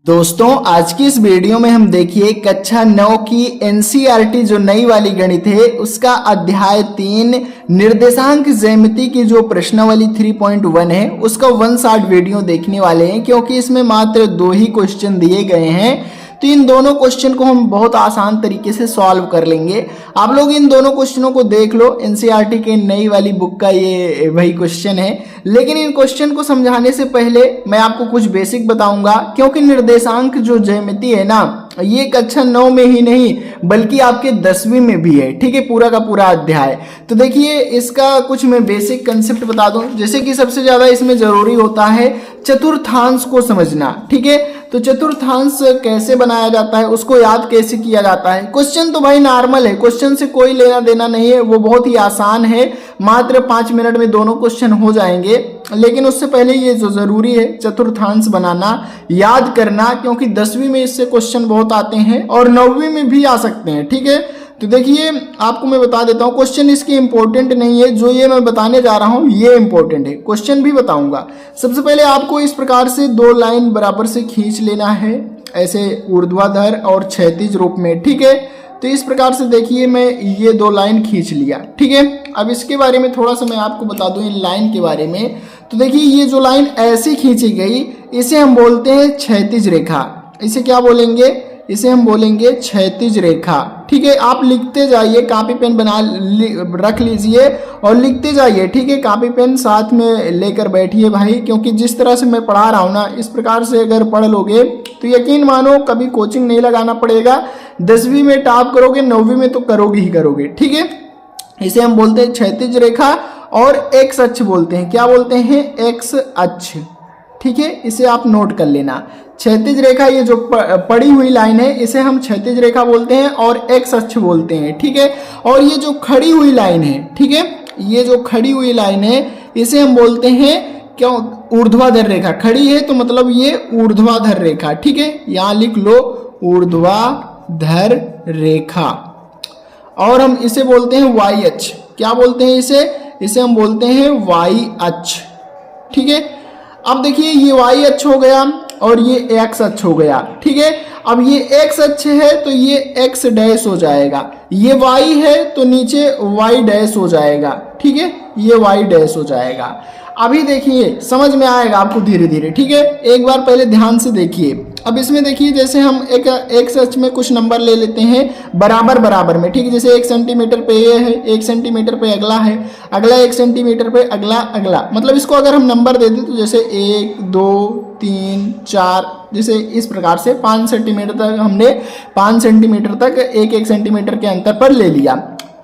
दोस्तों आज की इस वीडियो में हम देखिए कक्षा 9 की एनसीईआरटी जो नई वाली गणित है उसका अध्याय 3 निर्देशांक ज्यामिति की जो प्रश्नावली 3.1 है उसका 1 शॉर्ट वीडियो देखने वाले हैं क्योंकि इसमें मात्र 2 ही क्वेश्चन दिए गए हैं। तो इन दोनों क्वेश्चन को हम बहुत आसान तरीके से सॉल्व कर लेंगे। आप लोग इन दोनों क्वेश्चनों को देख लो, एनसीईआरटी के नई वाली बुक का ये वही क्वेश्चन है। लेकिन इन क्वेश्चन को समझाने से पहले मैं आपको कुछ बेसिक बताऊंगा क्योंकि निर्देशांक जो ज्यामिति है ना ये कक्षा 9 में ही नहीं बल्कि आपके 10वीं में भी है। ठीक है, पूरा का पूरा अध्याय। तो देखिए इसका कुछ मैं बेसिक कंसेप्ट बता दूं, जैसे कि सबसे ज्यादा इसमें जरूरी होता है चतुर्थांश को समझना। ठीक है, तो चतुर्थांश कैसे बनाया जाता है, उसको याद कैसे किया जाता है। क्वेश्चन तो भाई नॉर्मल है, क्वेश्चन से कोई लेना देना नहीं है, वो बहुत ही आसान है, मात्र 5 मिनट में दोनों क्वेश्चन हो जाएंगे। लेकिन उससे पहले ये जो जरूरी है चतुर्थांश बनाना, याद करना, क्योंकि 10वीं में इससे क्वेश्चन बहुत आते हैं और 9वीं में भी आ सकते हैं। ठीक है, तो देखिए आपको मैं बता देता हूँ, क्वेश्चन इसके इंपॉर्टेंट नहीं है, जो ये मैं बताने जा रहा हूँ ये इंपॉर्टेंट है, क्वेश्चन भी बताऊंगा। सबसे पहले आपको इस प्रकार से 2 लाइन बराबर से खींच लेना है, ऐसे ऊर्ध्वाधर और क्षैतिज रूप में। ठीक है, तो इस प्रकार से देखिए मैं ये 2 लाइन खींच लिया। ठीक है, अब इसके बारे में थोड़ा सा मैं आपको बता दूं इन लाइन के बारे में। तो देखिए ये जो लाइन ऐसी खींची गई इसे हम बोलते हैं क्षैतिज रेखा। इसे क्या बोलेंगे? इसे हम बोलेंगे क्षैतिज रेखा। ठीक है, आप लिखते जाइए, कॉपी पेन रख लीजिए और लिखते जाइए। ठीक है, कॉपी पेन साथ में लेकर बैठिए भाई, क्योंकि जिस तरह से मैं पढ़ा रहा हूँ ना इस प्रकार से अगर पढ़ लोगे तो यकीन मानो कभी कोचिंग नहीं लगाना पड़ेगा। 10वीं में टॉप करोगे, 9वीं में तो करोगे ही करोगे। ठीक है, इसे हम बोलते हैं क्षैतिज रेखा और एक्स अक्ष बोलते हैं। क्या बोलते हैं? एक्स अक्ष। ठीक है, इसे आप नोट कर लेना। क्षैतिज रेखा ये जो पड़ी हुई लाइन है इसे हम क्षैतिज रेखा बोलते हैं और एक्स अक्ष बोलते हैं। ठीक है, और ये जो खड़ी हुई लाइन है, ठीक है, ये जो खड़ी हुई लाइन है इसे हम बोलते हैं क्यों? ऊर्ध्वाधर रेखा। खड़ी है तो मतलब ये ऊर्ध्वाधर रेखा। ठीक है, यहाँ लिख लो ऊर्ध्वाधर रेखा। और हम इसे बोलते हैं वाई अक्ष। क्या बोलते हैं इसे? इसे हम बोलते हैं वाई अक्ष। ठीक है, अब देखिए ये वाई अक्ष हो गया और ये एक्स अक्ष हो गया। ठीक है, अब ये एक्स अक्ष है तो ये एक्स डैश हो जाएगा, ये वाई है तो नीचे वाई डैश हो जाएगा। ठीक है, ये वाई डैश हो जाएगा। अभी देखिए समझ में आएगा आपको धीरे धीरे। ठीक है, एक बार पहले ध्यान से देखिए। अब इसमें देखिए जैसे हम एक सच में कुछ नंबर ले लेते हैं बराबर बराबर में। ठीक है, जैसे 1 सेंटीमीटर पे ये है, 1 सेंटीमीटर पे अगला है, अगला 1 सेंटीमीटर पे अगला अगला, मतलब इसको अगर हम नंबर दे दें तो जैसे 1 2 3 4, जैसे इस प्रकार से 5 सेंटीमीटर तक हमने 5 सेंटीमीटर तक 1 सेंटीमीटर के अंतर पर ले लिया।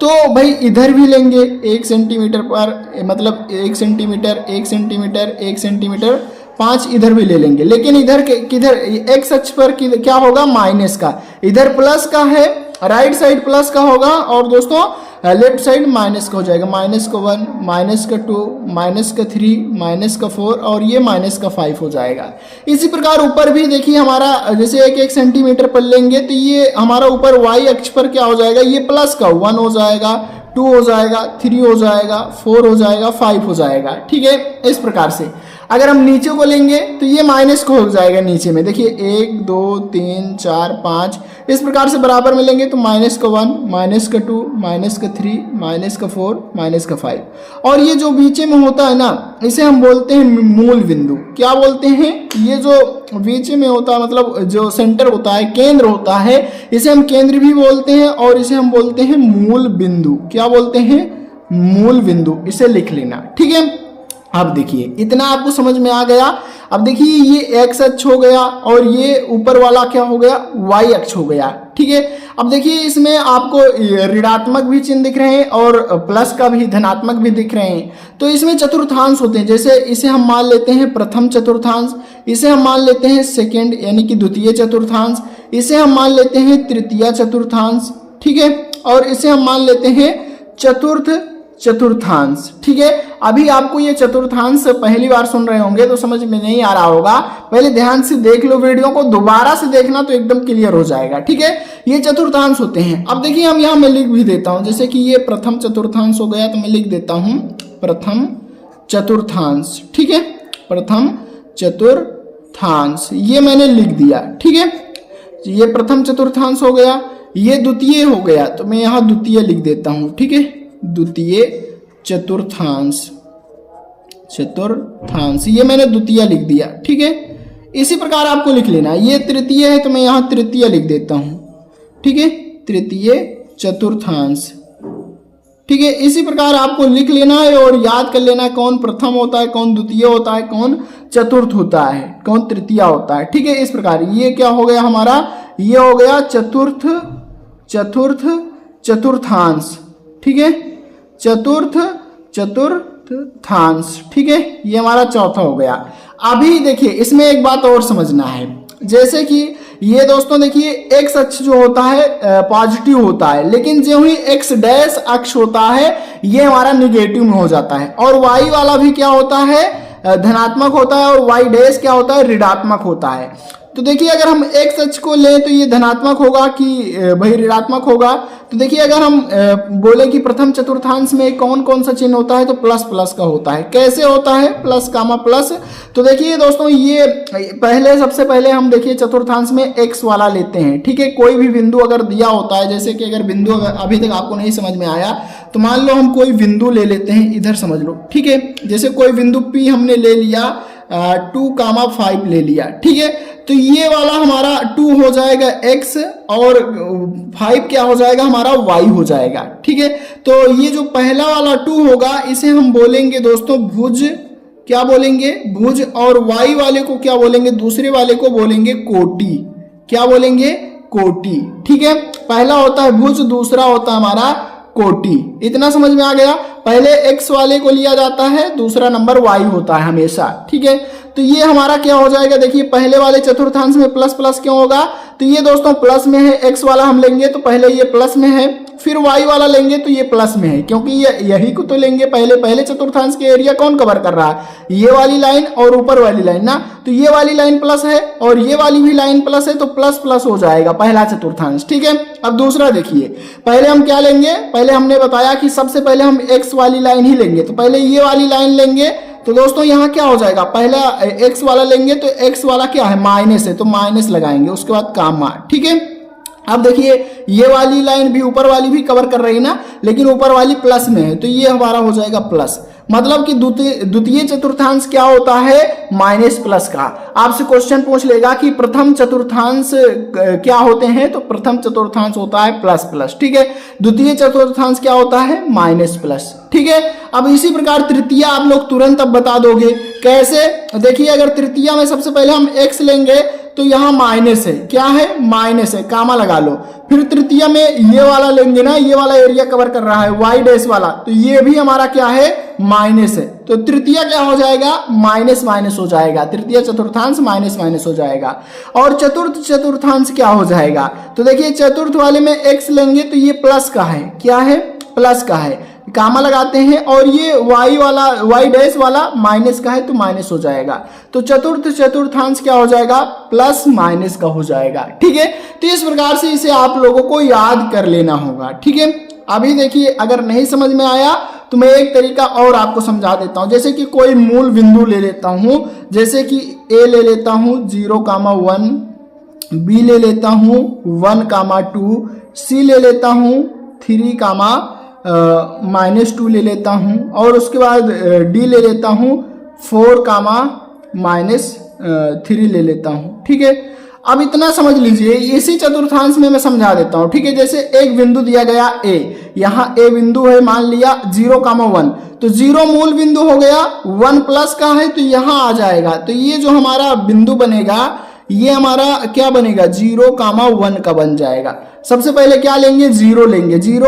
तो भाई इधर भी लेंगे 1 सेंटीमीटर पर, मतलब 1 सेंटीमीटर 1 सेंटीमीटर 1 सेंटीमीटर 5 इधर भी ले लेंगे। लेकिन इधर किधर एक्स अक्ष पर क्या होगा? माइनस का। इधर प्लस का है, राइट साइड प्लस का होगा और दोस्तों लेफ्ट साइड माइनस का हो जाएगा। माइनस का 1, माइनस का 2, माइनस का 3, माइनस का 4 और ये माइनस का 5 हो जाएगा। इसी प्रकार ऊपर भी देखिए हमारा जैसे 1 सेंटीमीटर पर लेंगे तो ये हमारा ऊपर वाई अक्ष पर क्या हो जाएगा? ये प्लस का 1 हो जाएगा, 2 हो जाएगा, 3 हो जाएगा, 4 हो जाएगा, 5 हो जाएगा। ठीक है, इस प्रकार से अगर हम नीचे को लेंगे तो ये माइनस को हो जाएगा नीचे में। देखिए 1 2 3 4 5 इस प्रकार से बराबर में लेंगे तो माइनस का 1, माइनस का 2, माइनस का 3, माइनस का 4, माइनस का 5। और ये जो बीच में होता है ना इसे हम बोलते हैं मूल बिंदु। क्या बोलते हैं? ये जो बीच में होता है मतलब जो सेंटर होता है, केंद्र होता है, इसे हम केंद्र भी बोलते हैं और इसे हम बोलते हैं मूल बिंदु। क्या बोलते हैं? मूल बिंदु। इसे लिख लेना। ठीक है, अब देखिए इतना आपको समझ में आ गया। अब देखिए ये एक्स अक्ष हो गया और ये ऊपर वाला क्या हो गया? वाई अक्ष हो गया। ठीक है, अब देखिए इसमें आपको ऋणात्मक भी चिन्ह दिख रहे हैं और प्लस का भी, धनात्मक भी दिख रहे हैं। तो इसमें चतुर्थांश होते हैं, जैसे इसे हम मान लेते हैं प्रथम चतुर्थांश, इसे हम मान लेते हैं सेकेंड यानी कि द्वितीय चतुर्थांश, इसे हम मान लेते हैं तृतीय चतुर्थांश। ठीक है, और इसे हम मान लेते हैं चतुर्थ चतुर्थांश। ठीक है, अभी आपको ये चतुर्थांश पहली बार सुन रहे होंगे तो समझ में नहीं आ रहा होगा, पहले ध्यान से देख लो वीडियो को, दोबारा से देखना तो एकदम क्लियर हो जाएगा। ठीक है, ये चतुर्थांश होते हैं। अब देखिए हम यहाँ मैं लिख भी देता हूँ, जैसे कि ये प्रथम चतुर्थांश हो गया तो मैं लिख देता हूँ प्रथम चतुर्थांश। ठीक है, प्रथम चतुर्थांश। चतुर्थांश, ये मैंने लिख दिया। ठीक है, ये प्रथम चतुर्थांश हो गया, ये द्वितीय हो गया, तो मैं यहां द्वितीय लिख देता हूं। ठीक है, द्वितीय चतुर्थांश, चतुर्थांश ये मैंने द्वितीय लिख दिया। ठीक है, इसी प्रकार आपको लिख लेना, ये तृतीय है तो मैं यहां तृतीय लिख देता हूं। ठीक है, तृतीय चतुर्थांश। ठीक है, इसी प्रकार आपको लिख लेना है और याद कर लेना है कौन प्रथम होता है, कौन द्वितीय होता है, कौन चतुर्थ होता है, कौन तृतीय होता है। ठीक है, इस प्रकार ये क्या हो गया हमारा, ये हो गया चतुर्थ चतुर्थांश। ठीक है, चतुर्थ चतुर्थांश। ठीक है, ये हमारा चौथा हो गया। अभी देखिए इसमें एक बात और समझना है, जैसे कि ये दोस्तों देखिए एक्स अक्ष जो होता है पॉजिटिव होता है, लेकिन जो ही एक्स डैश अक्ष होता है ये हमारा निगेटिव में हो जाता है, और वाई वाला भी क्या होता है धनात्मक होता है, और वाई डैश क्या होता है ऋणात्मक होता है। तो देखिए अगर हम एक्स अक्ष को लें तो ये धनात्मक होगा कि भाई ऋणात्मक होगा। तो देखिए अगर हम बोले कि प्रथम चतुर्थांश में कौन कौन सा चिन्ह होता है, तो प्लस प्लस का होता है। कैसे होता है प्लस कामा प्लस, तो देखिए दोस्तों ये पहले सबसे पहले हम देखिए चतुर्थांश में एक्स वाला लेते हैं। ठीक है, कोई भी बिंदु अगर दिया होता है, जैसे कि अगर बिंदु अभी तक आपको नहीं समझ में आया तो मान लो हम कोई बिंदु ले लेते हैं, इधर समझ लो। ठीक है, जैसे कोई बिंदु P हमने ले लिया, 2,5 ले लिया। ठीक है, तो ये वाला हमारा 2 हो जाएगा x और 5 क्या हो जाएगा हमारा y हो जाएगा। ठीक है, तो ये जो पहला वाला 2 होगा इसे हम बोलेंगे दोस्तों भुज, क्या बोलेंगे भुज, और y वाले को क्या बोलेंगे, दूसरे वाले को बोलेंगे कोटि। क्या बोलेंगे, कोटि। ठीक है, पहला होता है भुज, दूसरा होता है हमारा कोटि। इतना समझ में आ गया। पहले x वाले को लिया जाता है, दूसरा नंबर y होता है हमेशा। ठीक है, तो ये हमारा क्या हो जाएगा, देखिए पहले वाले चतुर्थांश में प्लस प्लस क्यों होगा, तो ये दोस्तों प्लस में है, x वाला हम लेंगे तो पहले ये प्लस में है, फिर y वाला लेंगे तो ये प्लस में है, क्योंकि ये यही को तो लेंगे पहले चतुर्थांश के एरिया कौन कवर कर रहा है, ये वाली लाइन और ऊपर वाली लाइन ना, तो ये वाली लाइन प्लस है और ये वाली भी लाइन प्लस है, तो प्लस प्लस हो जाएगा पहला चतुर्थांश। ठीक है, अब दूसरा देखिए, पहले हम क्या लेंगे, पहले हमने बताया कि सबसे पहले हम x वाली लाइन ही लेंगे, तो पहले ये वाली लाइन लेंगे। तो दोस्तों यहाँ क्या हो जाएगा, पहला x वाला लेंगे तो x वाला क्या है माइनस है, तो माइनस लगाएंगे, उसके बाद कामा। ठीक है, अब देखिए ये वाली लाइन भी ऊपर वाली भी कवर कर रही है ना, लेकिन ऊपर वाली प्लस में है, तो ये हमारा हो जाएगा प्लस। मतलब कि द्वितीय चतुर्थांश क्या होता है, माइनस प्लस का। आपसे क्वेश्चन पूछ लेगा कि प्रथम चतुर्थांश क्या होते हैं, तो प्रथम चतुर्थांश होता है प्लस प्लस। ठीक है, द्वितीय चतुर्थांश क्या होता है, माइनस प्लस। ठीक है, अब इसी प्रकार तृतीय आप लोग तुरंत अब बता दोगे कैसे। देखिए अगर तृतीय में सबसे पहले हम x लेंगे तो यहाँ माइनस है, क्या है माइनस है, कामा लगा लो। फिर तृतीय में ये वाला लेंगे ना, ये वाला एरिया कवर कर रहा है y डैश वाला, तो ये भी हमारा क्या है माइनस है, तो तृतीय क्या हो जाएगा माइनस माइनस हो जाएगा, तृतीय चतुर्थांश माइनस माइनस हो जाएगा। और चतुर्थ चतुर्थांश क्या हो जाएगा, तो देखिए चतुर्थ वाले में x लेंगे तो ये प्लस का है, क्या है प्लस का है, कामा लगाते हैं, और ये y वाला y डैश वाला माइनस का है, तो माइनस हो जाएगा। तो चतुर्थ चतुर्थांश क्या हो जाएगा, प्लस माइनस का हो जाएगा। ठीक है, तो इस प्रकार से इसे आप लोगों को याद कर लेना होगा। ठीक है, अभी देखिए अगर नहीं समझ में आया तो मैं एक तरीका और आपको समझा देता हूं, जैसे कि कोई मूल बिंदु ले लेता हूं, जैसे कि a ले लेता हूं 0,1, b ले लेता हूं 1,2, c ले लेता हूं 3,-2 ले लेता हूं, और उसके बाद d ले लेता हूं 4,-3 ले लेता हूं। ठीक है, अब इतना समझ लीजिए, इसी चतुर्थांश में मैं समझा देता हूं। ठीक है, जैसे एक बिंदु दिया गया a, यहाँ a बिंदु है, मान लिया 0,1, तो 0 मूल बिंदु हो गया, 1 प्लस का है तो यहाँ आ जाएगा, तो ये जो हमारा बिंदु बनेगा ये हमारा क्या बनेगा 0,1 का बन जाएगा। सबसे पहले क्या लेंगे, 0 लेंगे। 0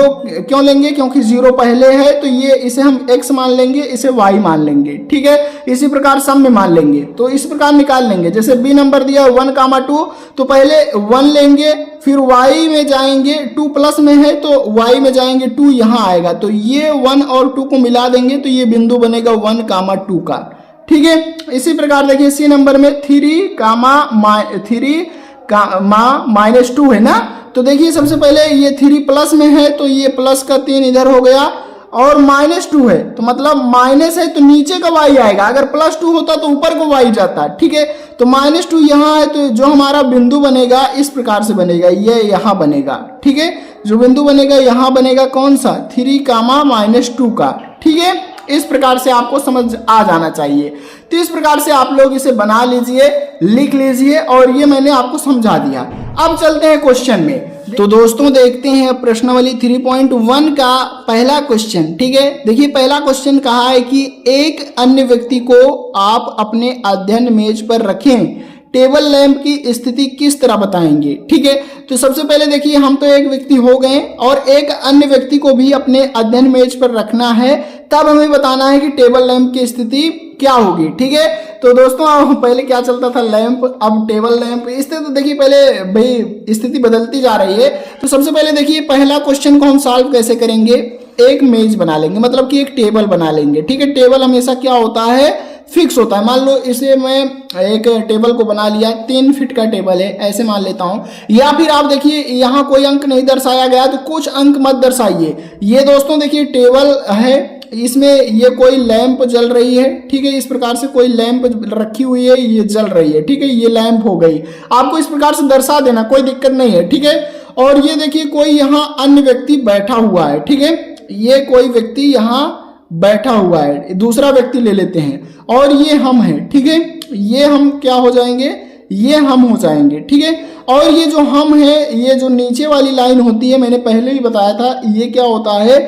क्यों लेंगे, क्योंकि 0 पहले है, तो ये इसे हम x मान लेंगे, इसे y मान लेंगे। ठीक है, इसी प्रकार सम में मान लेंगे, तो इस प्रकार निकाल लेंगे। जैसे b नंबर दिया 1,2, तो पहले 1 लेंगे, फिर y में जाएंगे, 2 प्लस में है तो y में जाएंगे, 2 यहाँ आएगा, तो ये 1 और 2 को मिला देंगे तो ये बिंदु बनेगा 1,2 का। ठीक है, इसी प्रकार देखिए सी नंबर में 3,-2 है ना, तो देखिए सबसे पहले ये 3 प्लस में है तो ये प्लस का 3 इधर हो गया, और -2 है, तो मतलब माइनस है तो नीचे का y आएगा, अगर +2 होता तो ऊपर को y जाता, ठीक है। तो -2 यहाँ है, तो जो हमारा बिंदु बनेगा इस प्रकार से बनेगा, ये यहाँ बनेगा, ठीक है। जो बिंदु बनेगा यहाँ बनेगा कौन सा, 3, -2 का, ठीक है। इस प्रकार से आपको समझ आ जाना चाहिए। तो इस प्रकार से आप लोग इसे बना लीजिए, लिख लीजिए, और ये मैंने आपको समझा दिया। अब चलते हैं क्वेश्चन में। तो दोस्तों देखते हैं प्रश्नावली 3.1 का पहला क्वेश्चन, ठीक है। देखिए पहला क्वेश्चन कहा है कि एक अन्य व्यक्ति को आप अपने अध्ययन मेज पर रखें, टेबल लैंप की स्थिति किस तरह बताएंगे, ठीक है। तो सबसे पहले देखिए हम तो एक व्यक्ति हो गए और एक अन्य व्यक्ति को भी अपने अध्ययन मेज पर रखना है, तब हमें बताना है कि टेबल लैंप की स्थिति क्या होगी, ठीक है। तो दोस्तों पहले क्या चलता था, लैंप, अब टेबल लैंप, इस तरह। तो देखिए पहले भाई स्थिति बदलती जा रही है। तो सबसे पहले देखिए पहला क्वेश्चन को हम सॉल्व कैसे करेंगे, एक मेज बना लेंगे, मतलब कि एक टेबल बना लेंगे, ठीक है। टेबल हमेशा क्या होता है, फिक्स होता है। मान लो इसे मैं एक टेबल को बना लिया, 3 फीट का टेबल है, ऐसे मान लेता हूं। या फिर आप देखिए यहाँ कोई अंक नहीं दर्शाया गया तो कुछ अंक मत दर्शाइए। ये दोस्तों देखिए टेबल है, इसमें ये कोई लैंप जल रही है, ठीक है। इस प्रकार से कोई लैंप रखी हुई है, ये जल रही है, ठीक है। ये लैंप हो गई, आपको इस प्रकार से दर्शा देना, कोई दिक्कत नहीं है, ठीक है। और ये देखिए कोई यहाँ अन्य व्यक्ति बैठा हुआ है, ठीक है। ये कोई व्यक्ति यहाँ बैठा हुआ है, दूसरा व्यक्ति ले लेते हैं, और ये हम हैं, ठीक है। ये हम क्या हो जाएंगे, ये हम हो जाएंगे, ठीक है। और ये जो हम है, ये जो नीचे वाली लाइन होती है, मैंने पहले भी बताया था, ये क्या होता है,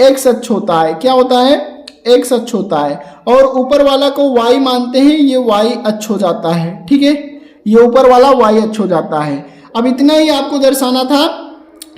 x अक्ष होता है। क्या होता है, x अक्ष होता है। और ऊपर वाला को y मानते हैं, ये y अक्ष हो जाता है, ठीक है। ये ऊपर वाला y अक्ष हो जाता है। अब इतना ही आपको दर्शाना था।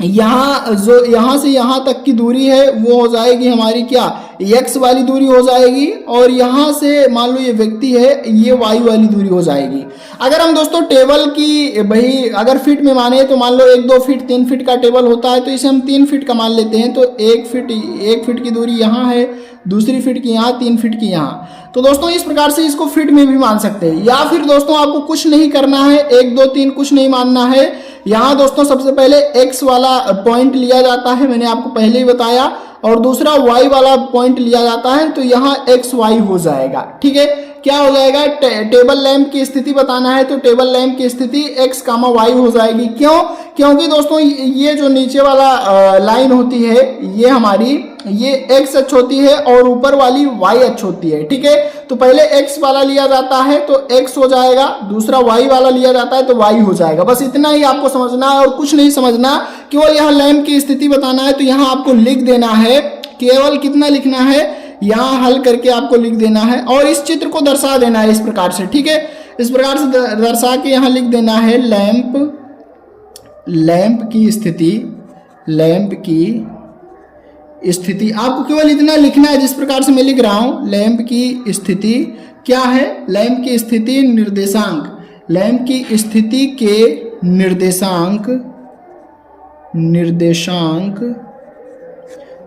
यहाँ जो यहाँ से यहाँ तक की दूरी है वो हो जाएगी हमारी क्या, x वाली दूरी हो जाएगी, और यहाँ से मान लो ये व्यक्ति है, ये y वाली दूरी हो जाएगी। अगर हम दोस्तों टेबल की भाई अगर फीट में माने तो मान लो 1, 2 फीट 3 फीट का टेबल होता है, तो इसे हम 3 फीट का मान लेते हैं। तो 1 फीट की दूरी यहाँ है, दूसरी फीट की यहाँ, 3 फीट की यहाँ। तो दोस्तों इस प्रकार से इसको फीट में भी मान सकते हैं। या फिर दोस्तों आपको कुछ नहीं करना है, 1, 2, 3 कुछ नहीं मानना है। यहाँ दोस्तों सबसे पहले x वाला पॉइंट लिया जाता है, मैंने आपको पहले ही बताया, और दूसरा y वाला पॉइंट लिया जाता है। तो यहाँ x y हो जाएगा, ठीक है। क्या हो जाएगा, टेबल लैंप की स्थिति बताना है, तो टेबल लैंप की स्थिति x, y हो जाएगी। क्यों, क्योंकि दोस्तों ये जो नीचे वाला लाइन होती है, ये हमारी ये x अक्ष होती है और ऊपर वाली y अक्ष होती है, ठीक है। तो पहले x वाला लिया जाता है तो x हो जाएगा, दूसरा y वाला लिया जाता है तो y हो जाएगा। बस इतना ही आपको समझना है और कुछ नहीं समझना, केवल यहाँ लैंप की स्थिति बताना है। तो यहाँ आपको लिख देना है, केवल कितना लिखना है, यहाँ हल करके आपको लिख देना है, और इस चित्र को दर्शा देना है इस प्रकार से, ठीक है। इस प्रकार से दर्शा के यहाँ लिख देना है लैंप की स्थिति, लैंप की स्थिति। आपको केवल इतना लिखना है जिस प्रकार से मैं लिख रहा हूं, लैंप की स्थिति क्या है, लैंप की स्थिति निर्देशांक, लैंप की स्थिति के निर्देशांक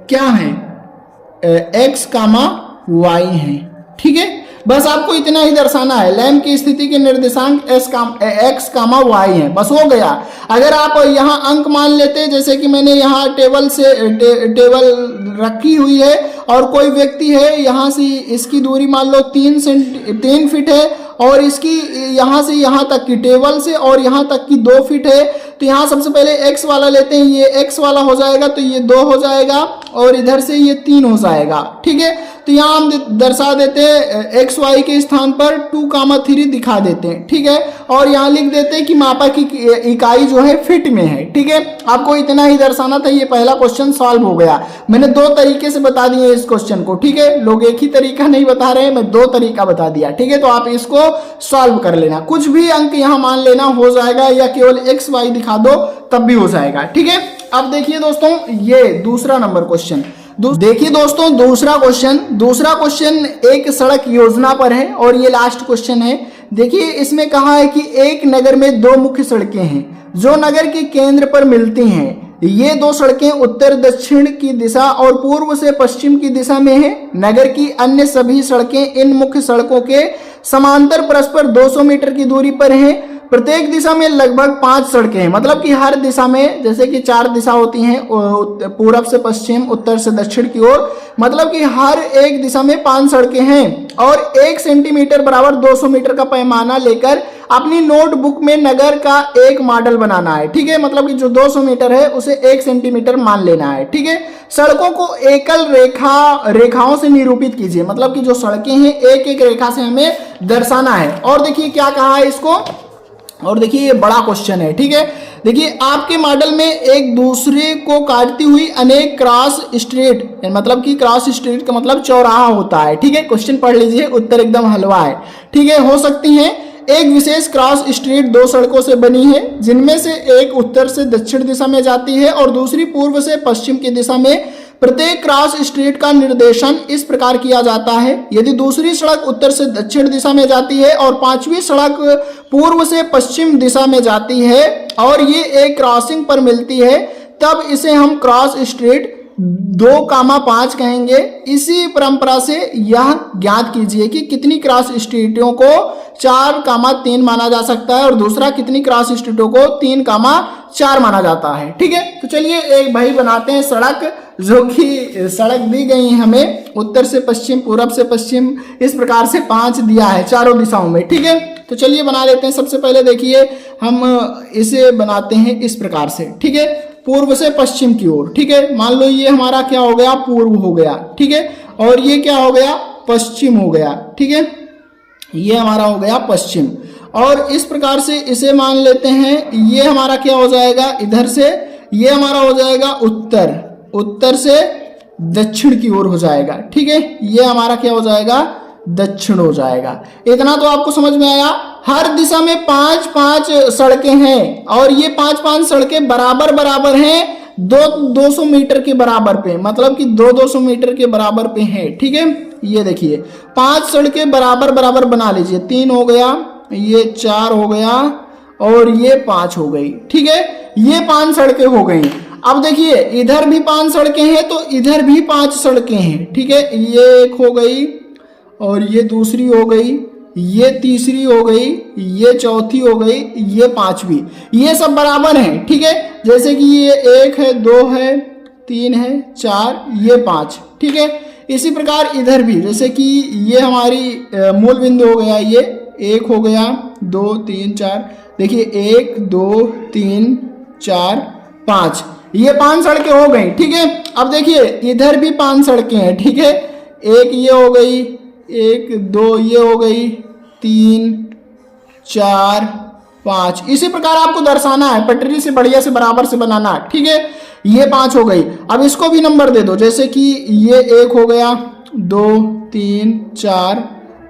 क्या है, x, y है, ठीक है। बस आपको इतना ही दर्शाना है, लैंप की स्थिति के निर्देशांक x, y है, बस हो गया। अगर आप यहाँ अंक मान लेते, जैसे कि मैंने यहाँ टेबल रखी हुई है और कोई व्यक्ति है, यहाँ से इसकी दूरी मान लो 3 फीट है, और इसकी यहाँ से यहाँ तक की टेबल से और यहाँ तक की 2 फीट है। तो यहाँ सबसे पहले x वाला लेते हैं, ये x वाला हो जाएगा, तो ये 2 हो जाएगा, और इधर से ये 3 हो जाएगा, ठीक है। तो यहाँ हम दर्शा देते हैं x y के स्थान पर 2, 3 दिखा देते हैं, ठीक है। और यहाँ लिख देते हैं कि मापा की इकाई जो है फीट में है, ठीक है। आपको इतना ही दर्शाना था। ये पहला क्वेश्चन सॉल्व हो गया। मैंने 2 तरीके से बता दिए इस क्वेश्चन को, ठीक है। लोग एक ही तरीका नहीं बता रहे, मैं 2 तरीका बता दिया, ठीक है। तो आप इसको सॉल्व कर लेना, कुछ भी अंक यहाँ मान लेना, हो जाएगा, या केवल x y दिखा दो तब भी हो जाएगा, ठीक है। अब देखिए दोस्तों ये दूसरा नंबर क्वेश्चन, देखिए दोस्तों दूसरा क्वेश्चन एक सड़क योजना पर है और ये लास्ट क्वेश्चन है। देखिए इसमें कहा है कि एक नगर में 2 मुख्य सड़कें हैं जो नगर के केंद्र पर मिलती हैं। ये 2 सड़कें उत्तर दक्षिण की दिशा और पूर्व से पश्चिम की दिशा में हैं। नगर की अन्य सभी सड़कें इन मुख्य सड़कों के समांतर परस्पर 200 मीटर की दूरी पर हैं। प्रत्येक दिशा में लगभग 5 सड़कें हैं, मतलब कि हर दिशा में, जैसे कि 4 दिशा होती हैं, पूरब से पश्चिम, उत्तर से दक्षिण की ओर, मतलब कि हर एक दिशा में 5 सड़कें हैं। और 1 सेंटीमीटर बराबर 200 मीटर का पैमाना लेकर अपनी नोटबुक में नगर का एक मॉडल बनाना है। ठीक है, मतलब कि जो 200 मीटर है उसे 1 सेंटीमीटर मान लेना है। ठीक है, सड़कों को एकल रेखाओं से निरूपित कीजिए, मतलब कि जो सड़कें हैं एक एक रेखा से हमें दर्शाना है। और देखिए क्या कहा है इसको, और देखिए ये बड़ा क्वेश्चन है। ठीक है, देखिए आपके मॉडल में एक दूसरे को काटती हुई अनेक क्रॉस स्ट्रीट, मतलब कि क्रॉस स्ट्रीट का मतलब चौराहा होता है। ठीक है, क्वेश्चन पढ़ लीजिए, उत्तर एकदम हलवा है। ठीक है, हो सकती है एक विशेष क्रॉस स्ट्रीट 2 सड़कों से बनी है, जिनमें से एक उत्तर से दक्षिण दिशा में जाती है और दूसरी पूर्व से पश्चिम की दिशा में। प्रत्येक क्रॉस स्ट्रीट का निर्देशन इस प्रकार किया जाता है, यदि दूसरी सड़क उत्तर से दक्षिण दिशा में जाती है और 5वीं सड़क पूर्व से पश्चिम दिशा में जाती है और ये एक क्रॉसिंग पर मिलती है, तब इसे हम क्रॉस स्ट्रीट 2,5 कहेंगे। इसी परंपरा से यह ज्ञात कीजिए कि कितनी क्रॉस स्ट्रीटों को 4,3 माना जा सकता है और दूसरा कितनी क्रॉस स्ट्रीटों को 3,4 माना जाता है। ठीक है, तो चलिए एक भाई बनाते हैं सड़क, जो कि सड़क दी गई हमें उत्तर से पश्चिम, पूरब से पश्चिम, इस प्रकार से 5 दिया है चारों दिशाओं में। ठीक है, तो चलिए बना लेते हैं। सबसे पहले देखिए हम इसे बनाते हैं इस प्रकार से। ठीक है, पूर्व से पश्चिम की ओर। ठीक है, मान लो ये हमारा क्या हो गया, पूर्व हो गया। ठीक है, और ये क्या हो गया, पश्चिम हो गया। ठीक है, ये हमारा हो गया पश्चिम। और इस प्रकार से इसे मान लेते हैं, ये हमारा क्या हो जाएगा, इधर से ये हमारा हो जाएगा उत्तर, उत्तर से दक्षिण की ओर हो जाएगा। ठीक है, ये हमारा क्या हो जाएगा, दक्षिण हो जाएगा। इतना तो आपको समझ में आया। हर दिशा में 5-5 सड़कें हैं और ये 5-5 सड़कें बराबर बराबर हैं, 200 मीटर के बराबर पे, मतलब कि 200 मीटर के बराबर पे है। ठीक है, ये देखिए 5 सड़कें बराबर बराबर बना लीजिए, 3 हो गया, ये 4 हो गया और ये 5 हो गई। ठीक है, ये 5 सड़कें हो गई। अब देखिए इधर भी 5 सड़कें हैं तो इधर भी 5 सड़कें हैं। ठीक है, ये एक हो गई और ये दूसरी हो गई, ये तीसरी हो गई, ये चौथी हो गई, ये 5वीं, ये सब बराबर हैं। ठीक है, जैसे कि ये 1 है, 2 है, 3 है, 4, ये 5। ठीक है, इसी प्रकार इधर भी, जैसे कि ये हमारी मूल बिंदु हो गया, ये 1 हो गया, 2 3 4, देखिए 1 2 3 4 5, ये 5 सड़कें हो गई। ठीक है, अब देखिए इधर भी 5 सड़कें हैं। ठीक है, एक ये हो गई, 1 2 ये हो गई, 3 4 5, इसी प्रकार आपको दर्शाना है, पटरी से बढ़िया से बराबर से बनाना है। ठीक है, ये 5 हो गई। अब इसको भी नंबर दे दो, जैसे कि ये 1 हो गया, 2 3 4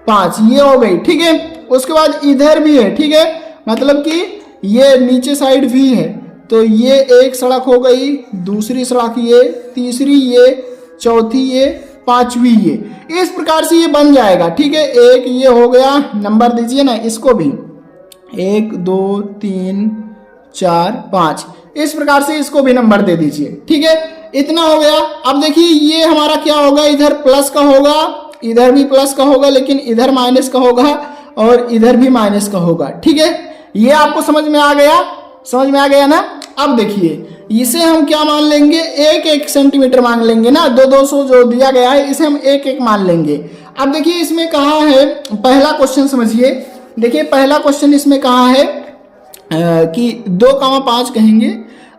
5, ये हो गई। ठीक है, उसके बाद इधर भी है। ठीक है, मतलब कि ये नीचे साइड भी है, तो ये एक सड़क हो गई, दूसरी सड़क ये, तीसरी ये, चौथी ये, 5वीं ये, इस प्रकार से ये बन जाएगा। ठीक है, एक ये हो गया, नंबर दीजिए ना इसको भी, 1 2 3 4 5, इस प्रकार से इसको भी नंबर दे दीजिए। ठीक है, इतना हो गया। अब देखिए ये हमारा क्या होगा, इधर प्लस का होगा, इधर भी प्लस का होगा, लेकिन इधर माइनस का होगा और इधर भी माइनस का होगा। ठीक है, ये आपको समझ में आ गया, समझ में आ गया ना। अब देखिए इसे हम क्या मान लेंगे, 1-1 सेंटीमीटर मान लेंगे ना, 200 जो दिया गया है इसे हम 1-1 मान लेंगे। अब देखिए इसमें कहा है, पहला क्वेश्चन समझिए, देखिए पहला क्वेश्चन इसमें कहा है कि 2,5 कहेंगे।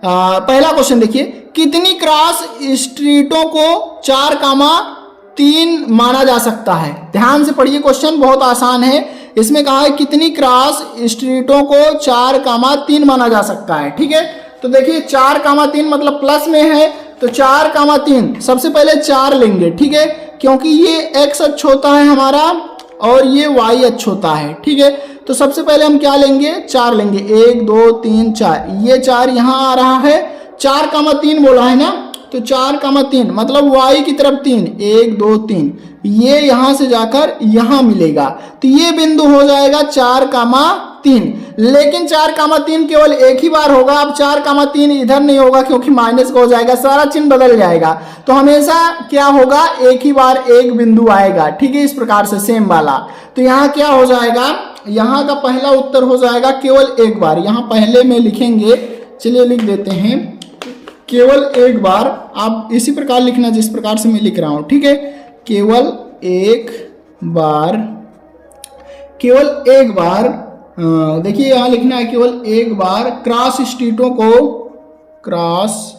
पहला क्वेश्चन देखिए, कितनी क्रॉस स्ट्रीटों को 4,3 माना जा सकता है। ध्यान से पढ़िए, क्वेश्चन बहुत आसान है। इसमें कहा है कितनी क्रॉस स्ट्रीटों को 4,3 माना जा सकता है। ठीक है, तो देखिए 4,3 मतलब प्लस में है, तो 4,3 सबसे पहले 4 लेंगे। ठीक है, क्योंकि ये x अक्ष होता है हमारा और ये y अक्ष होता है। ठीक है, तो सबसे पहले हम क्या लेंगे, 4 लेंगे, 1 2 3 4, ये 4 यहाँ आ रहा है, 4,3 बोला है ना, तो 4,3 मतलब y की तरफ 3, 1 2 3, ये यहां से जाकर यहां मिलेगा, तो ये बिंदु हो जाएगा 4,3। लेकिन 4,3 केवल एक ही बार होगा। अब 4,3 इधर नहीं होगा क्योंकि माइनस का हो जाएगा, सारा चिन्ह बदल जाएगा, तो हमेशा क्या होगा, एक ही बार एक बिंदु आएगा। ठीक है, इस प्रकार से सेम वाला, तो यहाँ क्या हो जाएगा, यहाँ का पहला उत्तर हो जाएगा केवल एक बार। यहाँ पहले में लिखेंगे, चलिए लिख देते हैं केवल एक बार। आप इसी प्रकार लिखना जिस प्रकार से मैं लिख रहा हूं, ठीक है। केवल एक बार, केवल एक बार, देखिए यहां लिखना है केवल एक बार क्रॉस स्ट्रीटों को, क्रॉस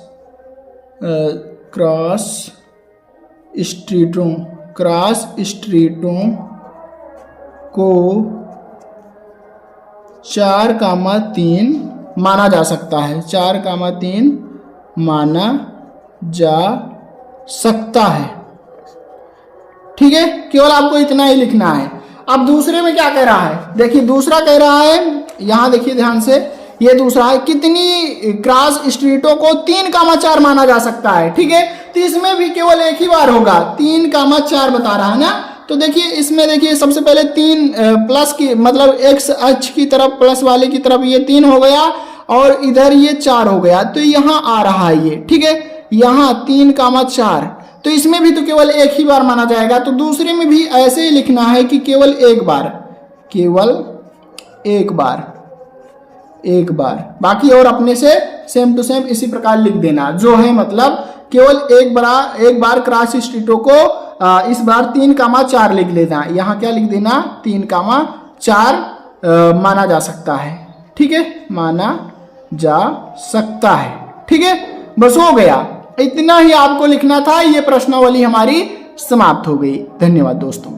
स्ट्रीटों को 4,3 माना जा सकता है, 4,3 माना जा सकता है, ठीक है। केवल आपको इतना ही लिखना है। अब दूसरे में क्या कह रहा है, देखिए दूसरा कह रहा है, यहां देखिए ध्यान से, ये दूसरा है कितनी क्रॉस स्ट्रीटों को 3,4 माना जा सकता है, ठीक है। तो इसमें भी केवल एक ही बार होगा, 3,4 बता रहा है ना। तो देखिए इसमें देखिए सबसे पहले 3 प्लस की मतलब एक्स अक्ष की तरफ प्लस वाले की तरफ ये 3 हो गया और इधर ये 4 हो गया, तो यहाँ आ रहा है ये, ठीक है। यहाँ 3,4, तो इसमें भी तो केवल एक ही बार माना जाएगा। तो दूसरे में भी ऐसे ही लिखना है कि केवल एक बार, केवल एक बार, एक बार। बाकी और अपने से सेम टू सेम इसी प्रकार लिख देना, जो है मतलब केवल एक बार क्रॉस स्ट्रीटों को इस बार 3,4 लिख लेना। यहाँ क्या लिख देना, 3,4 माना जा सकता है, ठीक है, माना जा सकता है, ठीक है। बस हो गया, इतना ही आपको लिखना था। ये प्रश्नावली हमारी समाप्त हो गई। धन्यवाद दोस्तों।